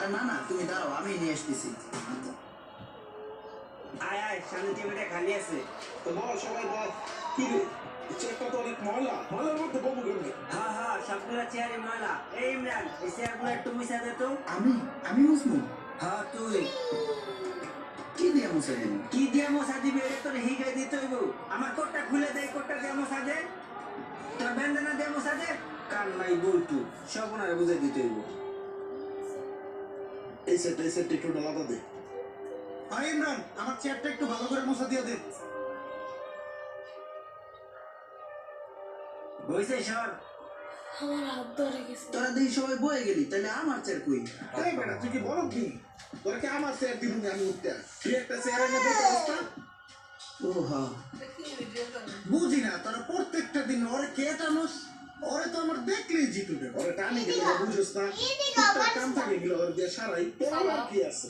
আরে না না তুমি দাঁড়াও আমি নিয়ে আসতেছি আয় আয় সামনে টেবিলটা খালি আছে তো বল সবাই বল কি রে চেয়ারটা তো অনেক ময়লার মধ্যে বমু কেমনে হ্যাঁ হ্যাঁ সবগুলা চেয়ারে ময়লা এই ইমরান এই চেয়ারগুলো একটু মুছা দে তো আমি মুসমু হ্যাঁ তুই কি দিয়ে মুছে দিব কি দিয়ে মশা দিবি এটা তোর হিগাই দিতে হইব আমার কোটটা খুলে দে কোটটা দিয়ে মশা দে তোর বেন্দনা দিয়ে মশা দে কান নাই বলতু সব ওনারে বুঝাই দিতে হইব এই সেট একটু ডালাটা দে আরে ইমরান আমার চেয়ারটা একটু ভালো করে মুছে দিয়ে দে বইছে সর আমার হাত ধরে গেছে তোরা দেখি সবাই বয়ে গেলি তাহলে আমার চেয়ার কই এই বেটা তুই কি বল কি তোরা কি আমার চেয়ার দিবি না আমি উঠতে তুই একটা চেয়ার এনে বসে অবস্থা ও হ্যাঁ বুঝি না তোরা প্রত্যেকটা দিন ওরে কে টানোস ওরে তো আমার দেখলেই জিতুবে ওরে টানি গেলে বুঝোস না কাম থাকে গেলে ওর দিয়ে সারাই তোর কি আছে